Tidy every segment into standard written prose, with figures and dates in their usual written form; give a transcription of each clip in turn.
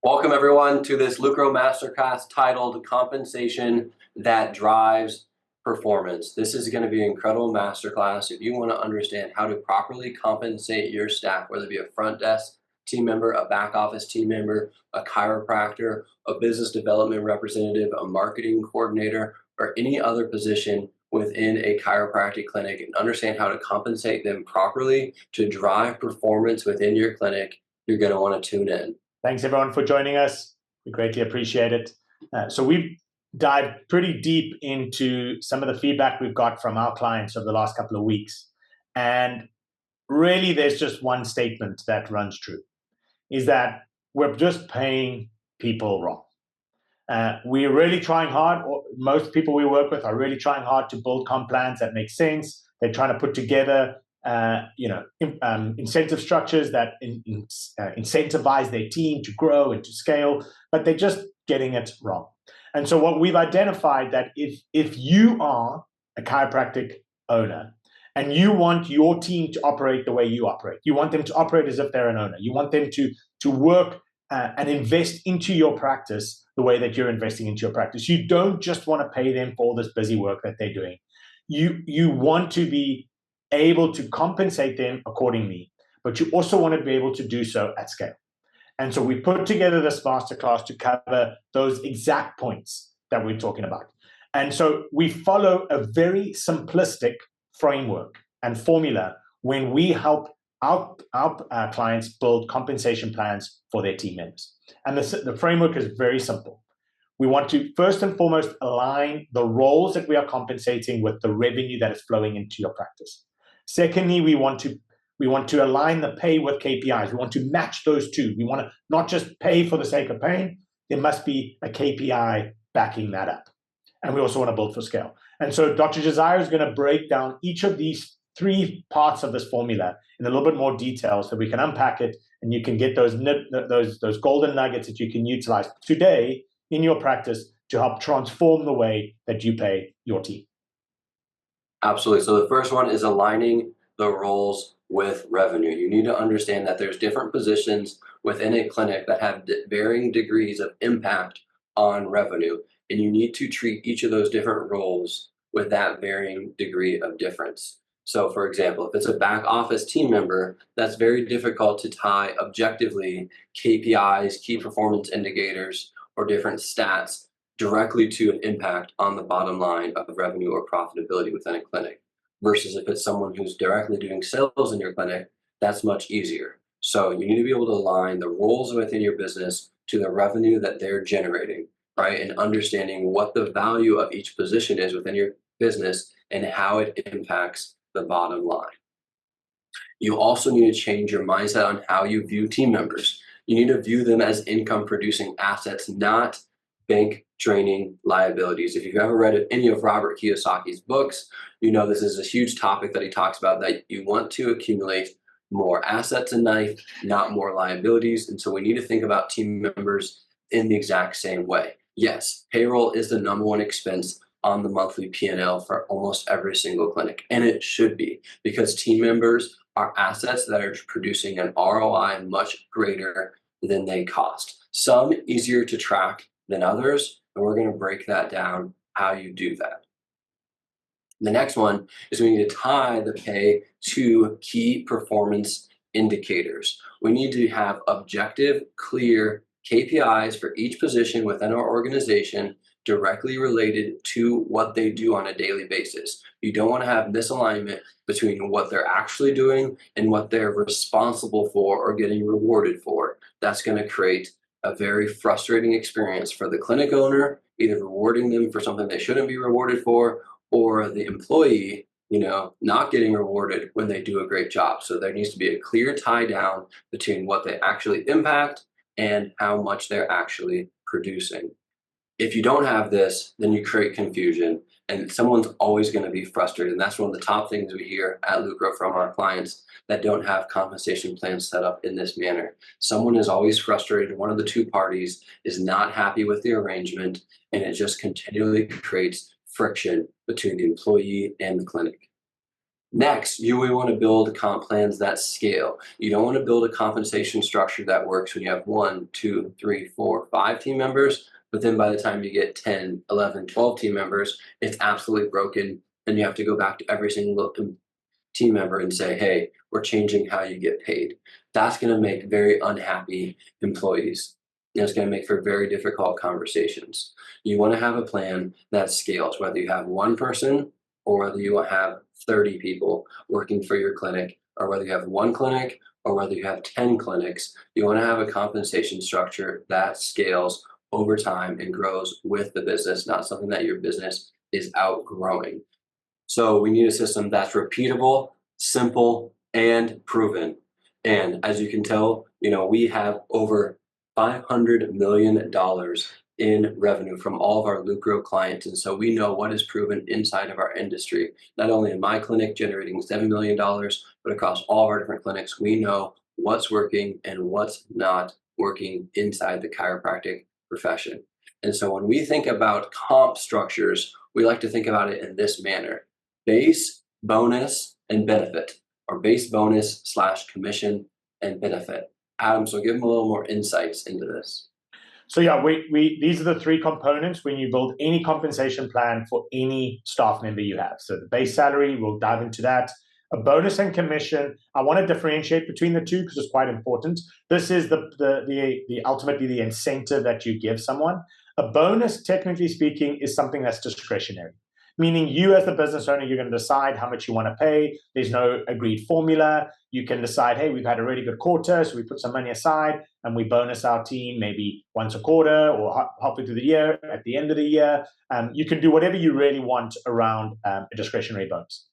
Welcome everyone to this Lucro Masterclass titled Compensation That Drives Performance. This is going to be an incredible masterclass if you want to understand how to properly compensate your staff, whether it be a front desk team member, a back office team member, a chiropractor, a business development representative, a marketing coordinator, or any other position within a chiropractic clinic, and understand how to compensate them properly to drive performance within your clinic. You're going to want to tune in. Thanks everyone for joining us. We greatly appreciate it. So we've dived pretty deep into some of the feedback we've got from our clients over the last couple of weeks. And really there's just one statement that runs true, is that we're just paying people wrong. We're really trying hard, or most people we work with are really trying hard to build comp plans that make sense. They're trying to put together incentive structures that incentivize their team to grow and to scale, but they're just getting it wrong. And so what we've identified that if you are a chiropractic owner and you want your team to operate the way you operate, you want them to operate as if they're an owner, you want them to work and invest into your practice the way that you're investing into your practice. You don't just want to pay them for all this busy work that they're doing. You want to be able to compensate them accordingly, but you also want to be able to do so at scale. And so we put together this masterclass to cover those exact points that we're talking about. And so we follow a very simplistic framework and formula when we help our clients build compensation plans for their team members. And the framework is very simple. We want to first and foremost align the roles that we are compensating with the revenue that is flowing into your practice. Secondly, we want to align the pay with KPIs. We want to match those two. We want to not just pay for the sake of paying. There must be a KPI backing that up. And we also want to build for scale. And so Dr. Josiah is going to break down each of these three parts of this formula in a little bit more detail so we can unpack it and you can get those golden nuggets that you can utilize today in your practice to help transform the way that you pay your team. Absolutely. So the first one is aligning the roles with revenue. You need to understand that there's different positions within a clinic that have varying degrees of impact on revenue, and you need to treat each of those different roles with that varying degree of difference. So for example, if it's a back office team member, that's very difficult to tie objectively KPIs, key performance indicators, or different stats directly to an impact on the bottom line of revenue or profitability within a clinic. Versus if it's someone who's directly doing sales in your clinic, that's much easier. So you need to be able to align the roles within your business to the revenue that they're generating, right? And understanding what the value of each position is within your business and how it impacts the bottom line. You also need to change your mindset on how you view team members. You need to view them as income producing assets, not bank draining liabilities. If you've ever read any of Robert Kiyosaki's books, you know this is a huge topic that he talks about, that you want to accumulate more assets in life, not more liabilities. And so we need to think about team members in the exact same way. Yes, payroll is the #1 expense on the monthly P&L for almost every single clinic, and it should be, because team members are assets that are producing an ROI much greater than they cost. Some easier to track than others, and we're going to break that down, how you do that. The next one is we need to tie the pay to key performance indicators. We need to have objective, clear KPIs for each position within our organization directly related to what they do on a daily basis. You don't want to have misalignment between what they're actually doing and what they're responsible for or getting rewarded for. That's going to create a very frustrating experience for the clinic owner, either rewarding them for something they shouldn't be rewarded for, or the employee, not getting rewarded when they do a great job. So there needs to be a clear tie down between what they actually impact and how much they're actually producing. If you don't have this, then you create confusion, and someone's always going to be frustrated. And that's one of the top things we hear at Lucro from our clients that don't have compensation plans set up in this manner. Someone is always frustrated. One of the two parties is not happy with the arrangement, and it just continually creates friction between the employee and the clinic. Next, you will want to build comp plans that scale. You don't want to build a compensation structure that works when you have 1, 2, 3, 4, 5 team members, but then by the time you get 10, 11, 12 team members, it's absolutely broken, and you have to go back to every single team member and say, hey, we're changing how you get paid. That's going to make very unhappy employees. And it's going to make for very difficult conversations. You want to have a plan that scales, whether you have one person or whether you have 30 people working for your clinic, or whether you have one clinic or whether you have 10 clinics. You want to have a compensation structure that scales over time and grows with the business, not something that your business is outgrowing. So we need a system that's repeatable, simple, and proven. And as you can tell, we have over $500 million in revenue from all of our Lucro clients. And so we know what is proven inside of our industry. Not only in my clinic generating $7 million, but across all of our different clinics, we know what's working and what's not working inside the chiropractic profession. And so when we think about comp structures, we like to think about it in this manner: base, bonus, and benefit, or base bonus slash commission and benefit. Adam, so give them a little more insights into this. So yeah, we these are the three components when you build any compensation plan for any staff member you have. So the base salary, we'll dive into that. A bonus and commission, I want to differentiate between the two because it's quite important. This is the ultimately the incentive that you give someone. A bonus, technically speaking, is something that's discretionary, meaning you as the business owner, you're going to decide how much you want to pay. There's no agreed formula. You can decide, hey, we've had a really good quarter, so we put some money aside and we bonus our team maybe once a quarter or halfway through the year, at the end of the year. You can do whatever you really want around a discretionary bonus.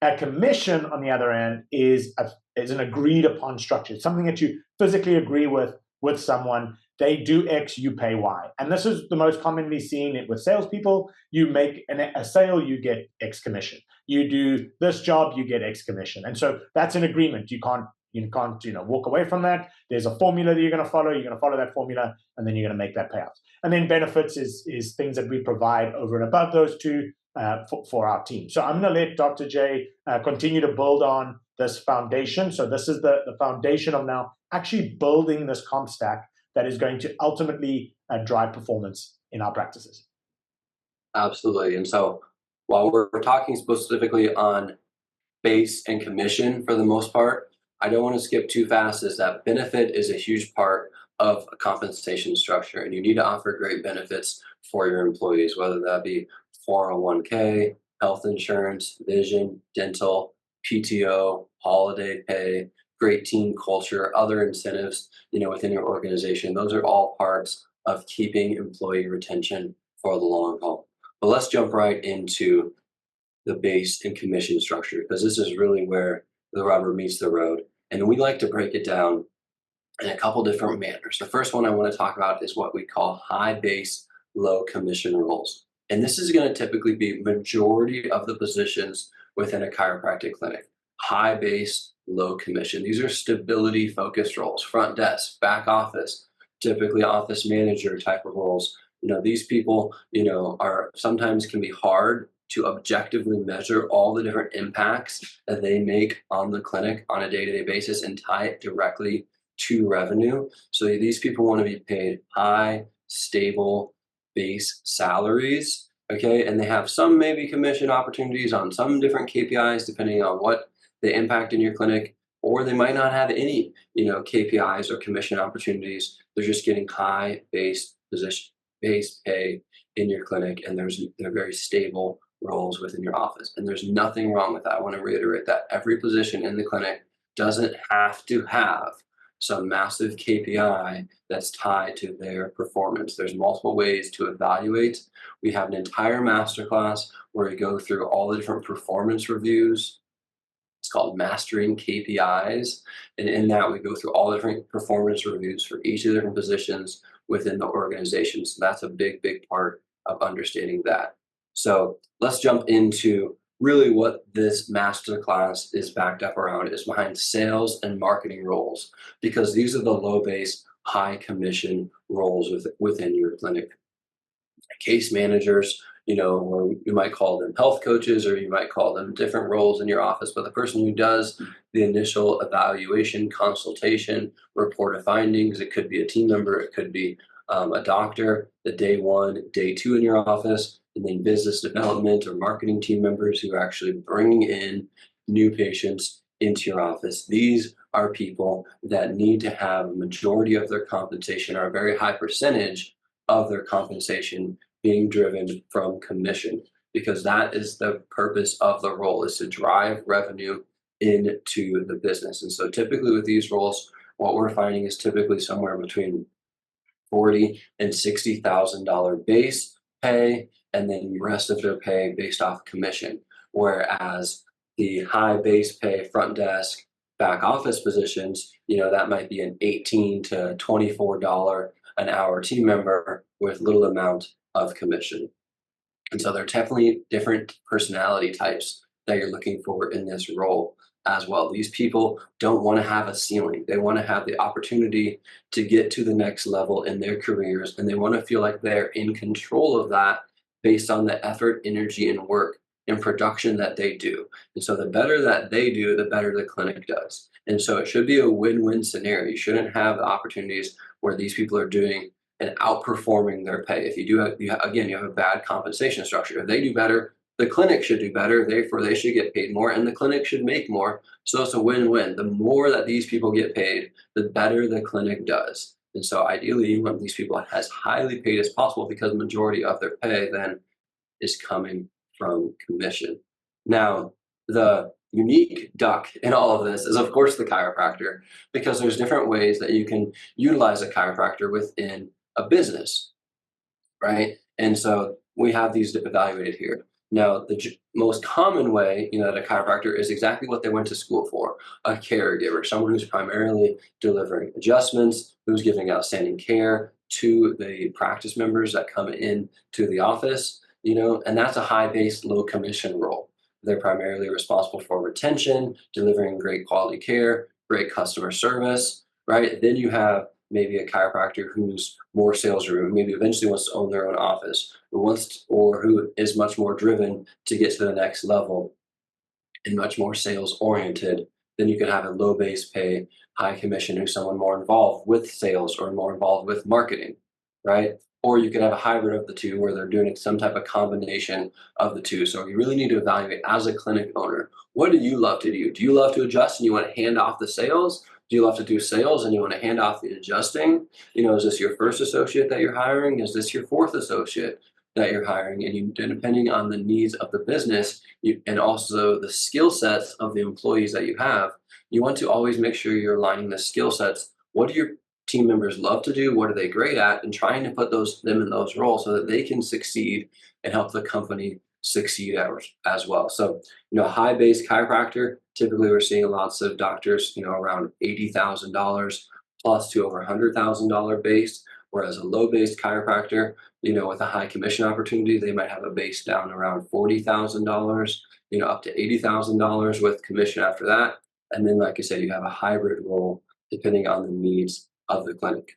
A commission, on the other end, is an agreed upon structure. It's something that you physically agree with someone. They do X, you pay Y. And this is the most commonly seen with salespeople. You make a sale, you get X commission. You do this job, you get X commission. And so that's an agreement. You can't walk away from that. There's a formula that you're going to follow. You're going to follow that formula, and then you're going to make that payout. And then benefits is things that we provide over and above those two for our team. So I'm going to let Dr. J continue to build on this foundation. So this is the foundation of now actually building this comp stack that is going to ultimately drive performance in our practices. Absolutely. And so while we're talking specifically on base and commission for the most part, I don't want to skip too fast, is that benefit is a huge part of a compensation structure, and you need to offer great benefits for your employees, whether that be 401k, health insurance, vision, dental, PTO, holiday pay, great team culture, other incentives, within your organization. Those are all parts of keeping employee retention for the long haul. But let's jump right into the base and commission structure, because this is really where the rubber meets the road. And we like to break it down in a couple different manners. The first one I want to talk about is what we call high base, low commission roles. And this is going to typically be majority of the positions within a chiropractic clinic. High base, low commission. These are stability focused roles, front desk, back office, typically office manager type of roles. These people, are sometimes can be hard to objectively measure all the different impacts that they make on the clinic on a day-to-day basis and tie it directly to revenue. So these people want to be paid high, stable base salaries, okay? And they have some maybe commission opportunities on some different KPIs depending on what the impact in your clinic, or they might not have any, KPIs or commission opportunities. They're just getting high base pay in your clinic, and they're very stable roles within your office. And there's nothing wrong with that. I want to reiterate that every position in the clinic doesn't have to have some massive KPI that's tied to their performance. There's multiple ways to evaluate. We have an entire masterclass where we go through all the different performance reviews. It's called Mastering KPIs. And in that, we go through all the different performance reviews for each of the different positions within the organization. So that's a big, big part of understanding that. So let's jump into really what this masterclass is backed up around, is behind sales and marketing roles, because these are the low base, high commission roles within your clinic. Case managers, or you might call them health coaches, or you might call them different roles in your office, but the person who does the initial evaluation, consultation, report of findings, it could be a team member, it could be a doctor, the day one, day two in your office, and then business development or marketing team members who are actually bringing in new patients into your office. These are people that need to have a majority of their compensation or a very high percentage of their compensation being driven from commission, because that is the purpose of the role, is to drive revenue into the business. And so typically with these roles, what we're finding is typically somewhere between $40,000 and $60,000 base pay, and then the rest of their pay based off commission. Whereas the high base pay front desk, back office positions, that might be an $18 to $24 an hour team member with little amount of commission. And so there are definitely different personality types that you're looking for in this role as well. These people don't want to have a ceiling. They want to have the opportunity to get to the next level in their careers, and they want to feel like they're in control of that based on the effort, energy, and work and production that they do. And so the better that they do, the better the clinic does. And so it should be a win-win scenario. You shouldn't have opportunities where these people are doing and outperforming their pay. If you do, again, you have a bad compensation structure. If they do better, the clinic should do better. Therefore, they should get paid more, and the clinic should make more. So it's a win-win. The more that these people get paid, the better the clinic does. And so ideally, you want these people as highly paid as possible, because the majority of their pay then is coming from commission. Now, the unique duck in all of this is, of course, the chiropractor, because there's different ways that you can utilize a chiropractor within a business, right? And so we have these evaluated here. Now, the most common way, that a chiropractor is exactly what they went to school for: a caregiver, someone who's primarily delivering adjustments, who's giving outstanding care to the practice members that come in to the office, and that's a high base, low commission role. They're primarily responsible for retention, delivering great quality care, great customer service, right? Then you have maybe a chiropractor who's more sales driven, maybe eventually wants to own their own office, or who is much more driven to get to the next level and much more sales oriented. Then you can have a low base pay, high commission, who's someone more involved with sales or more involved with marketing, right? Or you could have a hybrid of the two, where they're doing some type of combination of the two. So you really need to evaluate, as a clinic owner, what do you love to do? Do you love to adjust and you want to hand off the sales? Do you love to do sales and you want to hand off the adjusting? Is this your first associate that you're hiring? Is this your fourth associate that you're hiring? And depending on the needs of the business, and also the skill sets of the employees that you have, you want to always make sure you're aligning the skill sets. What do your team members love to do? What are they great at? And trying to put them in those roles so that they can succeed and help the company succeed as well. So, high base chiropractor, typically we're seeing lots of doctors, around $80,000 plus to over $100,000 base. Whereas a low base chiropractor, with a high commission opportunity, they might have a base down around $40,000, up to $80,000 with commission after that. And then, like I said, you have a hybrid role depending on the needs of the clinic.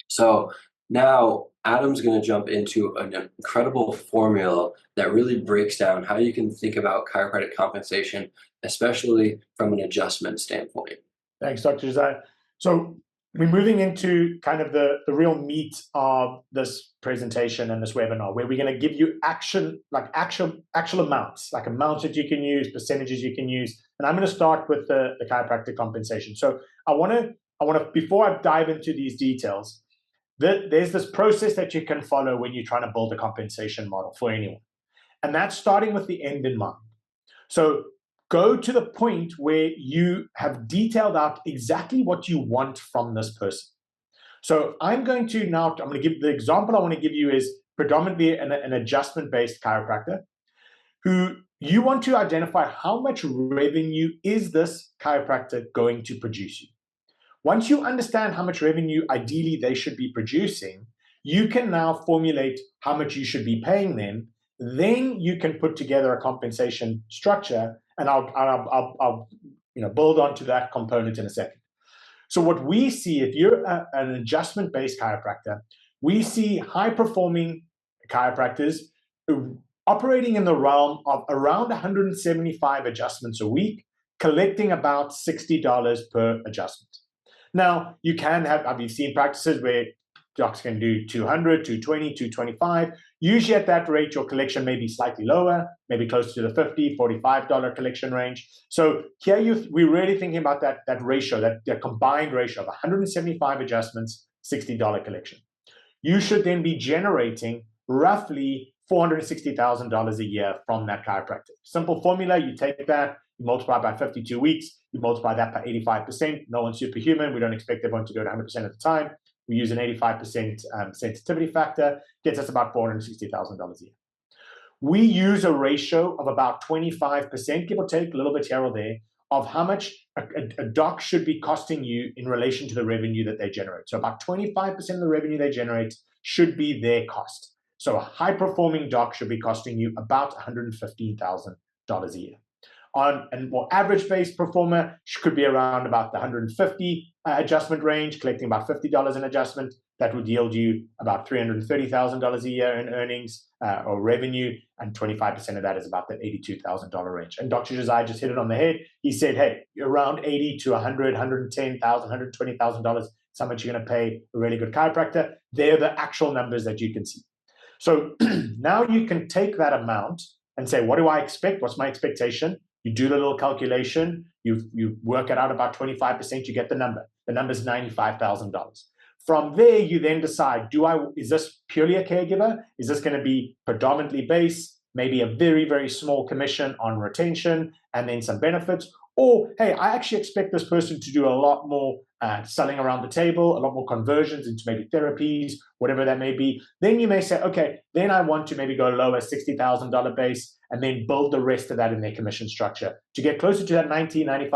So now Adam's going to jump into an incredible formula that really breaks down how you can think about chiropractic compensation, especially from an adjustment standpoint. Thanks, Dr. Josiah. So we're moving into kind of the real meat of this presentation and this webinar, where we're going to give you actual amounts, like amounts that you can use, percentages you can use. And I'm going to start with the chiropractic compensation. So I want to, before I dive into these details, there's this process that you can follow when you're trying to build a compensation model for anyone. And that's starting with the end in mind. So go to the point where you have detailed out exactly what you want from this person. So I'm going to give the example I want to give you is predominantly an adjustment-based chiropractor, who you want to identify how much revenue is this chiropractor going to produce you. Once you understand how much revenue ideally they should be producing, you can now formulate how much you should be paying them. Then you can put together a compensation structure, and I'll build onto that component in a second. So what we see, if you're an adjustment-based chiropractor, we see high-performing chiropractors operating in the realm of around 175 adjustments a week, collecting about $60 per adjustment. Now, you can have, I've seen practices where docs can do 200, 220, 225. Usually at that rate, your collection may be slightly lower, maybe close to the $50, $45 collection range. So here we're really thinking about that ratio, that combined ratio of 175 adjustments, $60 collection. You should then be generating roughly $460,000 a year from that chiropractic. Simple formula, you take that, you multiply by 52 weeks, you multiply that by 85%. No one's superhuman. We don't expect everyone to do it 100% of the time. We use an 85% sensitivity factor, gets us about $460,000 a year. We use a ratio of about 25%, give or take, a little bit here or there, of how much a doc should be costing you in relation to the revenue that they generate. So about 25% of the revenue they generate should be their cost. So a high-performing doc should be costing you about $115,000 a year. On a more average-based performer, could be around about the 150 adjustment range, collecting about $50 an adjustment. That would yield you about $330,000 a year in earnings or revenue, and 25% of that is about the $82,000 range. And Dr. Josiah just hit it on the head. He said, hey, around $80,000 to $100,000, $110,000, $120,000 is how much you're going to pay a really good chiropractor. They're the actual numbers that you can see. So now you can take that amount and say, what do I expect? What's my expectation? You do the little calculation, you work it out about 25%, you get the number. The number is $95,000. From there, you then decide, is this purely a caregiver? Is this going to be predominantly base, maybe a very, very small commission on retention and then some benefits? Or, hey, I actually expect this person to do a lot more selling around the table, a lot more conversions into maybe therapies, whatever that may be. Then you may say, okay, then I want to maybe go lower, $60,000 base, and then build the rest of that in their commission structure to get closer to that $90,000,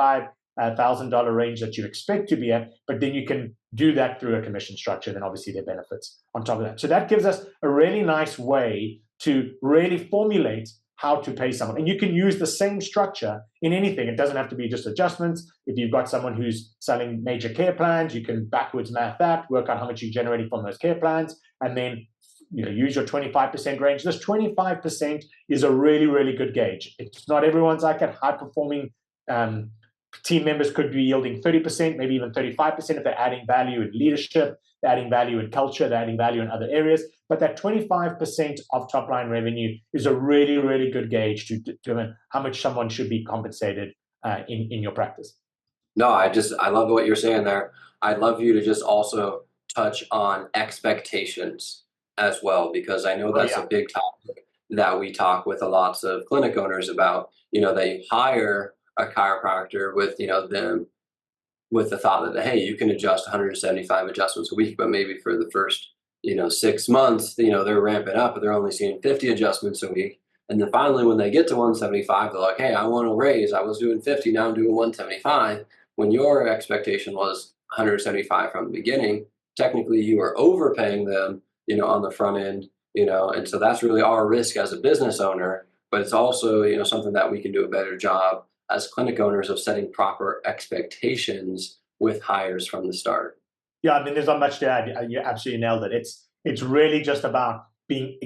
$95,000 range that you expect to be at, but then you can do that through a commission structure, then obviously their benefits on top of that. So that gives us a really nice way to really formulate how to pay someone. And you can use the same structure in anything. It doesn't have to be just adjustments. If you've got someone who's selling major care plans, you can backwards math that, work out how much you're generating from those care plans, and then use your 25% range. This 25% is a really, really good gauge. It's not everyone's like it. High-performing team members could be yielding 30%, maybe even 35% if they're adding value in leadership, they're adding value in culture, they're adding value in other areas. But that 25% of top-line revenue is a really, really good gauge to determine how much someone should be compensated in your practice. No, I love what you're saying there. I'd love you to just also touch on expectations as well, because I know that's a big topic that we talk with lots of clinic owners about. They hire a chiropractor with, them with the thought that, hey, you can adjust 175 adjustments a week, but maybe for the first, 6 months, they're ramping up, but they're only seeing 50 adjustments a week. And then finally, when they get to 175, they're like, hey, I want to raise. I was doing 50, now I'm doing 175. When your expectation was 175 from the beginning, technically you were overpaying them, on the front end, and so that's really our risk as a business owner, but it's also, something that we can do a better job as clinic owners of setting proper expectations with hires from the start. Yeah, I mean, there's not much to add. You absolutely nailed it. It's really just about being,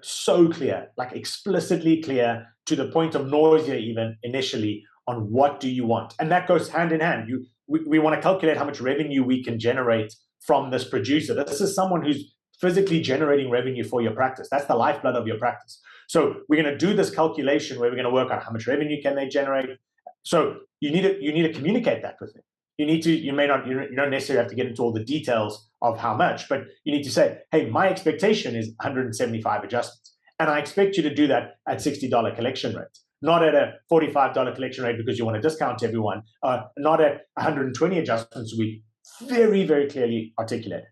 so clear, like explicitly clear to the point of nausea even initially on what do you want. And that goes hand in hand. We want to calculate how much revenue we can generate from this producer. This is someone who's physically generating revenue for your practice. That's the lifeblood of your practice. So we're going to do this calculation where we're going to work out how much revenue can they generate. So you need to communicate that with them. You don't necessarily have to get into all the details of how much, but you need to say, hey, my expectation is 175 adjustments. And I expect you to do that at $60 collection rate, not at a $45 collection rate because you want to discount everyone, not at 120 adjustments a week. Very, very clearly articulated.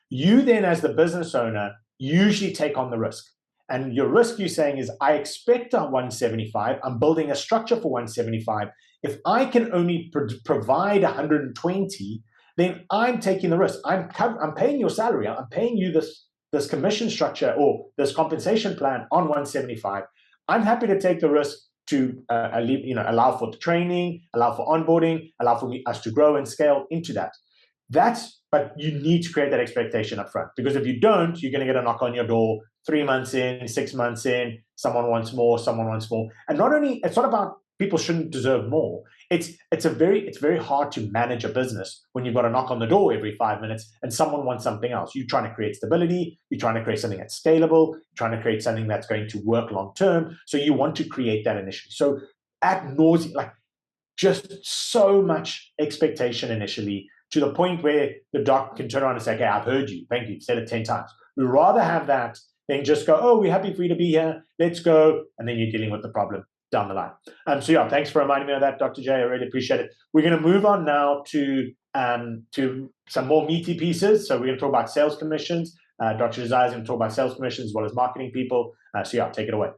You then, as the business owner, usually take on the risk. And your risk, you're saying, is I expect a 175. I'm building a structure for 175. If I can only provide 120, then I'm taking the risk. I'm paying your salary. I'm paying you this commission structure or this compensation plan on 175. I'm happy to take the risk to allow for the training, allow for onboarding, allow for us to grow and scale into that. That's but you need to create that expectation up front, because if you don't, you're going to get a knock on your door 3 months in, 6 months in, someone wants more, and not only, it's not about people shouldn't deserve more. It's very hard to manage a business when you've got a knock on the door every 5 minutes and someone wants something else. You're trying to create stability, you're trying to create something that's scalable, you're trying to create something that's going to work long term. So you want to create that initially. So at nauseam, like, just so much expectation initially, to the point where the doc can turn around and say, okay, I've heard you, thank you, you've said it 10 times. We'd rather have that than just go, oh, we're happy for you to be here, let's go, and then you're dealing with the problem down the line. So yeah, thanks for reminding me of that, Dr. J. I really appreciate it. We're going to move on now to some more meaty pieces. So we're going to talk about sales commissions. Dr. Josiah is going to talk about sales commissions as well as marketing people. So yeah, take it away.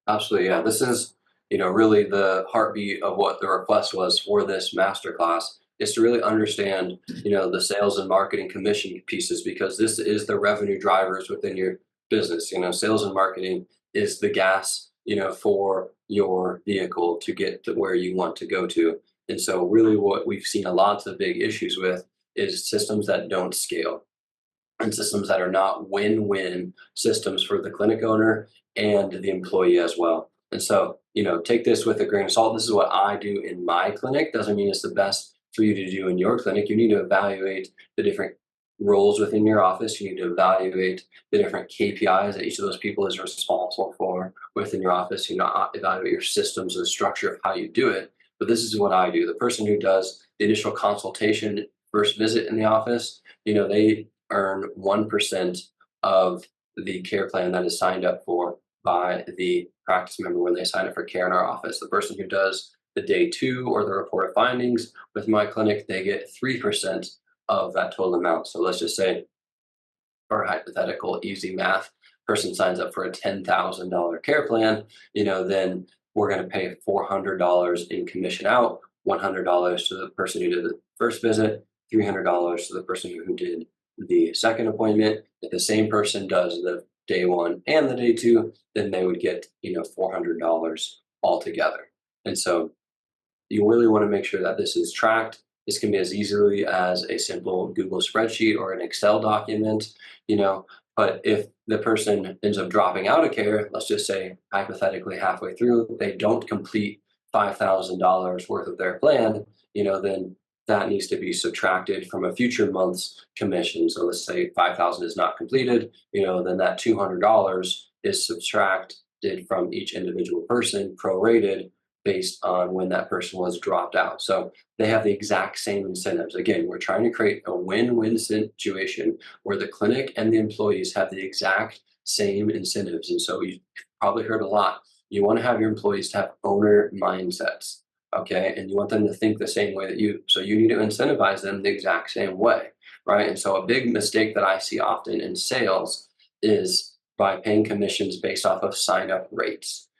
Absolutely, yeah. This is, really the heartbeat of what the request was for this masterclass, is to really understand, the sales and marketing commission pieces, because this is the revenue drivers within your business. Sales and marketing is the gas, for your vehicle to get to where you want to go to. And so really what we've seen a lots of big issues with is systems that don't scale, and systems that are not win-win systems for the clinic owner and the employee as well. And so, take this with a grain of salt. This is what I do in my clinic. Doesn't mean it's the best for you to do in your clinic. You need to evaluate the different roles within your office. You need to evaluate the different KPIs that each of those people is responsible for within your office. Evaluate your systems and the structure of how you do it. But this is what I do. The person who does the initial consultation, first visit in the office, they earn 1% of the care plan that is signed up for by the practice member when they sign up for care in our office. The person who does the day 2 or the report of findings with my clinic, they get 3% of that total amount. So let's just say, for hypothetical easy math, person signs up for a $10,000 care plan, then we're going to pay $400 in commission out, $100 to the person who did the first visit, $300 to the person who did the second appointment. If the same person does the day 1 and the day 2, then they would get, $400 altogether. And so you really want to make sure that this is tracked. This can be as easily as a simple Google spreadsheet or an Excel document, but if the person ends up dropping out of care, let's just say hypothetically halfway through, they don't complete $5,000 worth of their plan, then that needs to be subtracted from a future month's commission. So let's say 5,000 is not completed, then that $200 is subtracted from each individual person, prorated based on when that person was dropped out. So they have the exact same incentives. Again, we're trying to create a win-win situation where the clinic and the employees have the exact same incentives. And so you've probably heard a lot. You want to have your employees to have owner mindsets, okay? And you want them to think the same way that you, so you need to incentivize them the exact same way, right? And so a big mistake that I see often in sales is by paying commissions based off of sign-up rates.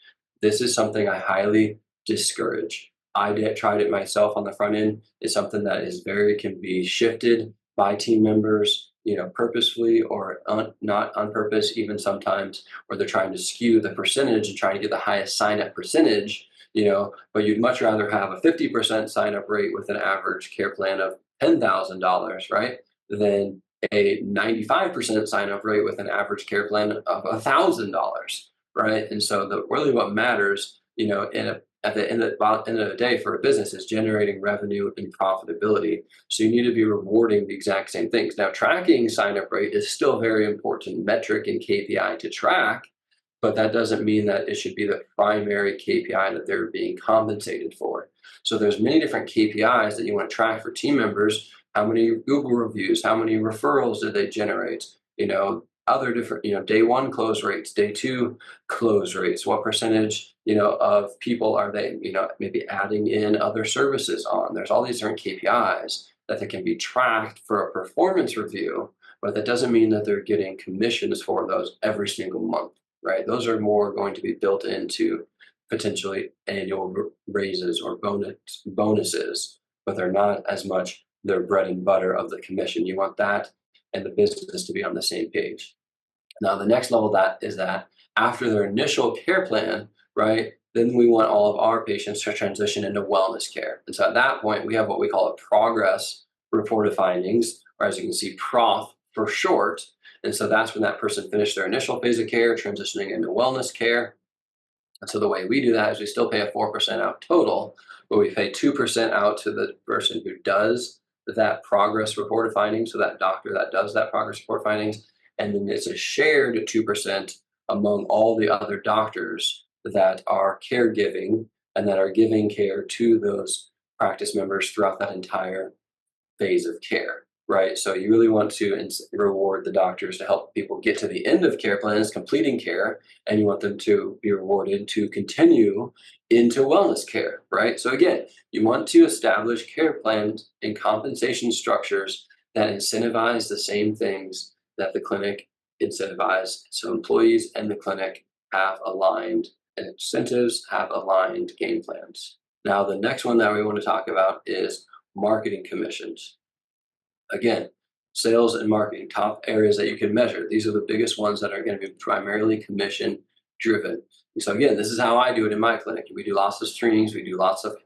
This is something I highly discourage. Tried it myself on the front end. It's something that can be shifted by team members, purposefully or not on purpose, even sometimes, where they're trying to skew the percentage and trying to get the highest sign-up percentage, but you'd much rather have a 50% sign-up rate with an average care plan of $10,000, right, than a 95% sign-up rate with an average care plan of $1,000, right? And so really what matters, at the end of the day for a business is generating revenue and profitability. So you need to be rewarding the exact same things. Now, tracking sign-up rate is still a very important metric and KPI to track, but that doesn't mean that it should be the primary KPI that they're being compensated for. So there's many different KPIs that you want to track for team members. How many Google reviews, how many referrals did they generate? Other different, day 1 close rates, day 2 close rates, what percentage, of people are they, maybe adding in other services on. There's all these different KPIs that can be tracked for a performance review, but that doesn't mean that they're getting commissions for those every single month, right? Those are more going to be built into potentially annual raises or bonuses, but they're not as much their bread and butter of the commission. You want that and the business to be on the same page. Now, the next level is that after their initial care plan, right, then we want all of our patients to transition into wellness care. And so at that point, we have what we call a progress reported findings, or as you can see, PROF for short. And so that's when that person finished their initial phase of care, transitioning into wellness care. And so the way we do that is we still pay a 4% out total, but we pay 2% out to the person who does that progress reported findings, so that doctor that does that progress report findings, and then it's a shared 2% among all the other doctors that are caregiving and that are giving care to those practice members throughout that entire phase of care, right? So you really want to reward the doctors to help people get to the end of care plans, completing care, and you want them to be rewarded to continue into wellness care, right? So again, you want to establish care plans and compensation structures that incentivize the same things that the clinic incentivizes. So employees and the clinic have aligned incentives, have aligned game plans. Now, the next one that we want to talk about is marketing commissions. Again, sales and marketing, top areas that you can measure. These are the biggest ones that are going to be primarily commission driven. And so again, this is how I do it in my clinic. We do lots of streams, we do lots of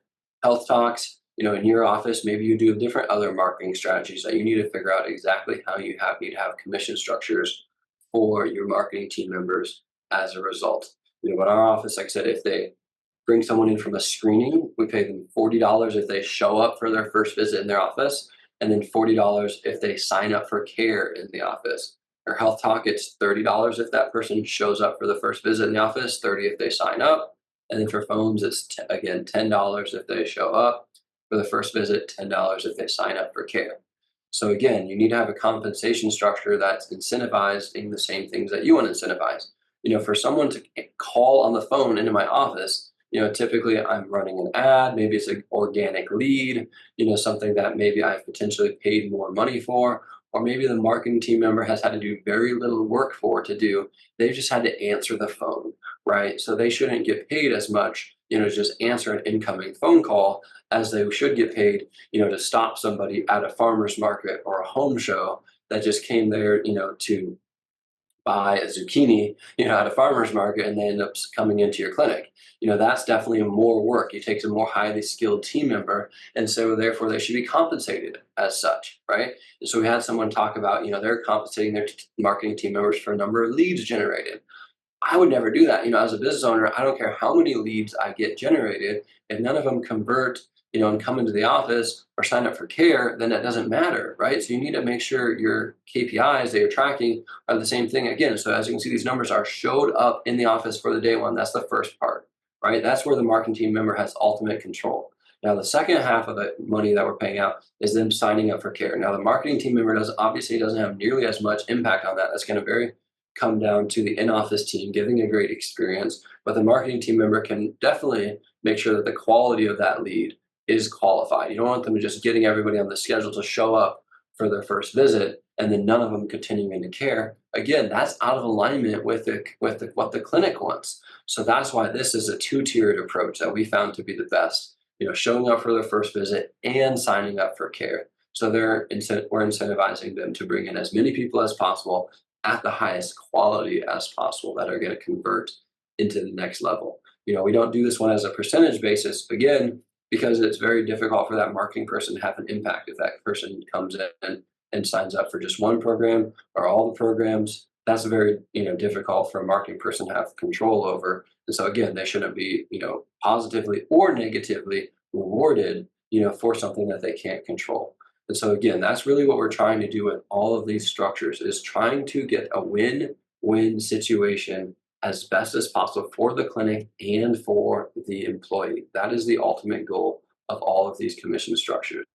health talks. In your office, maybe you do different other marketing strategies that you need to figure out exactly how need to have commission structures for your marketing team members as a result. In our office, like I said, if they bring someone in from a screening, we pay them $40 if they show up for their first visit in their office, and then $40 if they sign up for care in the office. For health talk, it's $30 if that person shows up for the first visit in the office, $30 if they sign up. And then for phones, it's again $10 if they show up for the first visit, $10 if they sign up for care. So again, you need to have a compensation structure that's incentivizing the same things that you want to incentivize. For someone to call on the phone into my office, typically I'm running an ad, maybe it's an organic lead, something that maybe I've potentially paid more money for, or maybe the marketing team member has had to do very little work to do. They've just had to answer the phone, right? So they shouldn't get paid as much, just answer an incoming phone call as they should get paid, to stop somebody at a farmer's market or a home show that just came there, to buy a zucchini, at a farmer's market, and they end up coming into your clinic. That's definitely more work. It takes a more highly skilled team member, and so therefore they should be compensated as such, right? And so we had someone talk about, they're compensating their marketing team members for a number of leads generated. I would never do that. As a business owner, I don't care how many leads I get generated. If none of them convert, and come into the office or sign up for care, then that doesn't matter, right? So you need to make sure your KPIs that you're tracking are the same thing again. So as you can see, these numbers are showed up in the office for the day one. That's the first part, right? That's where the marketing team member has ultimate control. Now, the second half of the money that we're paying out is them signing up for care. Now, the marketing team member obviously doesn't have nearly as much impact on that. That's going to come down to the in-office team giving a great experience, but the marketing team member can definitely make sure that the quality of that lead is qualified. You don't want them just getting everybody on the schedule to show up for their first visit and then none of them continuing into care. Again, that's out of alignment with what the clinic wants. So that's why this is a two-tiered approach that we found to be the best. Showing up for their first visit and signing up for care. So we're incentivizing them to bring in as many people as possible at the highest quality as possible that are going to convert into the next level. We don't do this one as a percentage basis, again, because it's very difficult for that marketing person to have an impact. If that person comes in and signs up for just one program or all the programs, that's very, difficult for a marketing person to have control over. And so again, they shouldn't be, positively or negatively rewarded, for something that they can't control. And so again, that's really what we're trying to do with all of these structures, is trying to get a win-win situation as best as possible for the clinic and for the employee. That is the ultimate goal of all of these commission structures.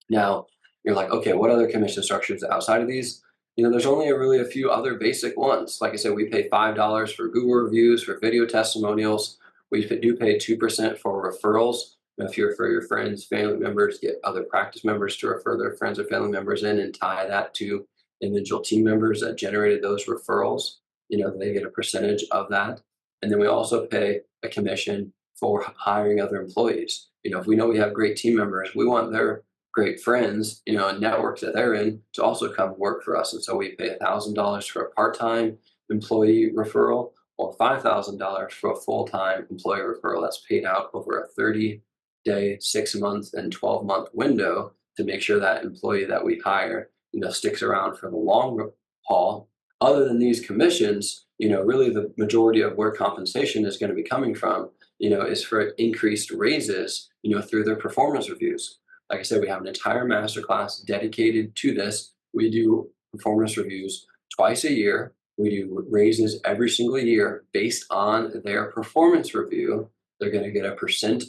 Now, you're like, okay, what other commission structures outside of these? There's only really a few other basic ones. Like I said, we pay $5 for Google reviews, for video testimonials. We do pay 2% for referrals. If you refer your friends, family members, get other practice members to refer their friends or family members in and tie that to individual team members that generated those referrals, they get a percentage of that. And then we also pay a commission for hiring other employees. If we know we have great team members, we want their great friends, and networks that they're in to also come work for us. And so we pay $1,000 for a part-time employee referral or $5,000 for a full-time employee referral that's paid out over a 30-day, 6-month, and 12-month window to make sure that employee that we hire, sticks around for the long haul. Other than these commissions, really the majority of where compensation is going to be coming from, is for increased raises, through their performance reviews. Like I said, we have an entire masterclass dedicated to this. We do performance reviews twice a year. We do raises every single year based on their performance review. They're going to get a percent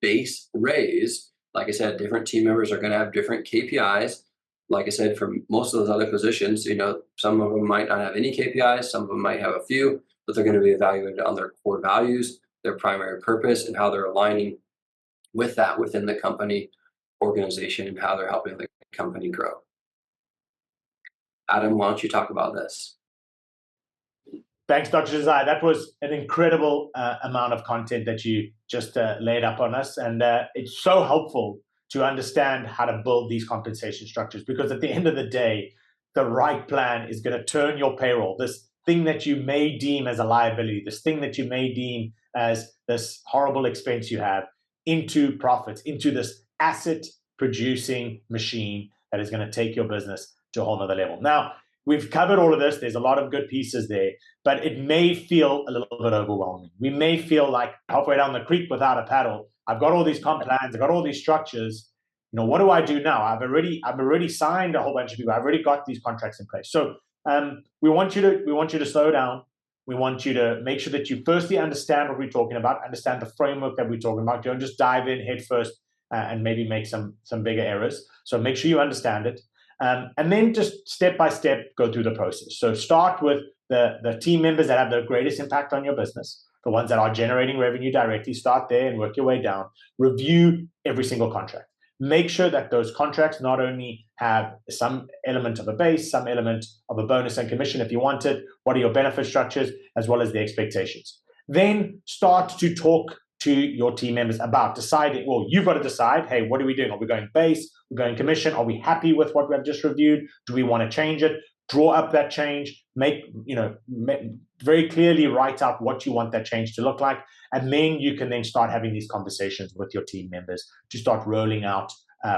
base raise. Like I said, different team members are going to have different KPIs. Like I said, for most of those other positions, some of them might not have any KPIs, some of them might have a few, but they're going to be evaluated on their core values, their primary purpose, and how they're aligning with that within the company organization and how they're helping the company grow. Adam, why don't you talk about this? Thanks, Dr. Josiah. That was an incredible amount of content that you just laid up on us. And it's so helpful to understand how to build these compensation structures, because at the end of the day, the right plan is going to turn your payroll, this thing that you may deem as a liability, this thing that you may deem as this horrible expense you have, into profits, into this asset producing machine that is going to take your business to a whole nother level. Now, we've covered all of this. There's a lot of good pieces there, but it may feel a little bit overwhelming. We may feel like halfway down the creek without a paddle. I've got all these comp plans. I've got all these structures. What do I do now? I've already signed a whole bunch of people. I've already got these contracts in place. So we want you to slow down. We want you to make sure that you firstly understand what we're talking about, understand the framework that we're talking about. Don't just dive in head first and maybe make some bigger errors. So make sure you understand it. And then just step by step, go through the process. So start with the team members that have the greatest impact on your business, the ones that are generating revenue directly. Start there and work your way down. Review every single contract. Make sure that those contracts not only have some element of a base, some element of a bonus and commission if you want it, what are your benefit structures, as well as the expectations. Then start to talk to your team members about deciding, well, you've got to decide, hey, what are we doing? Are we going base? We're going commission? Are we happy with what we've just reviewed? Do we want to change it? Draw up that change, very clearly write out what you want that change to look like. And then you can then start having these conversations with your team members to start rolling out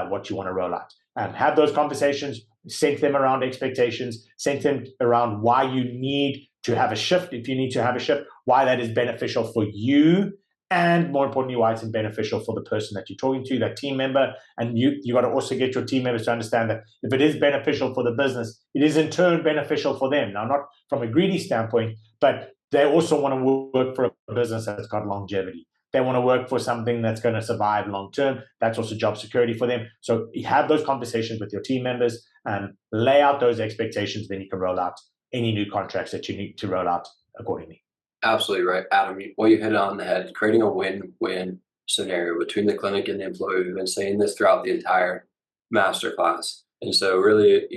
what you want to roll out. Have those conversations, center them around expectations, center them around why you need to have a shift, if you need to have a shift, why that is beneficial for you, and more importantly, why it's beneficial for the person that you're talking to, that team member. And you got to also get your team members to understand that if it is beneficial for the business, it is in turn beneficial for them. Now, not from a greedy standpoint, but they also want to work for a business that's got longevity. They want to work for something that's going to survive long term. That's also job security for them. So you have those conversations with your team members and lay out those expectations. Then you can roll out any new contracts that you need to roll out accordingly. Absolutely right, Adam. Well, you hit it on the head. Creating a win-win scenario between the clinic and the employee. We've been saying this throughout the entire masterclass. And so really,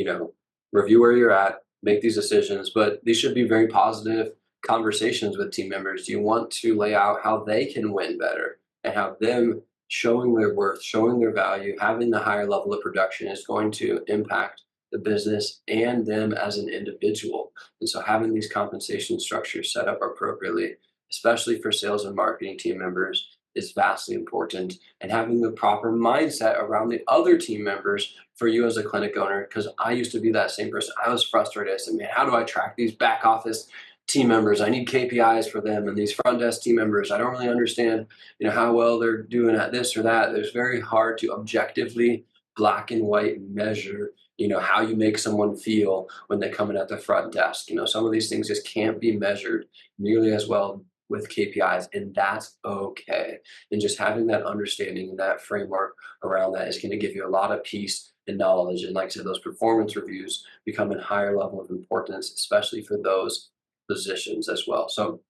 review where you're at, make these decisions, but these should be very positive conversations with team members. You want to lay out how they can win better and how them showing their worth, showing their value, having the higher level of production is going to impact the business and them as an individual. And so having these compensation structures set up appropriately, especially for sales and marketing team members, is vastly important. And having the proper mindset around the other team members for you as a clinic owner, because I used to be that same person. I was frustrated. I said, man, how do I track these back office team members? I need KPIs for them, and these front desk team members, I don't really understand, how well they're doing at this or that. It's very hard to objectively, black and white, measure how you make someone feel when they come in at the front desk. Some of these things just can't be measured nearly as well with KPIs, and that's okay. And just having that understanding and that framework around that is going to give you a lot of peace and knowledge. And like I said, those performance reviews become a higher level of importance, especially for those positions as well. So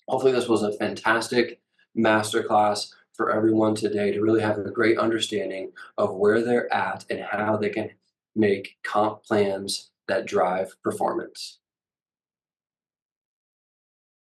hopefully this was a fantastic masterclass for everyone today to really have a great understanding of where they're at and how they can make comp plans that drive performance.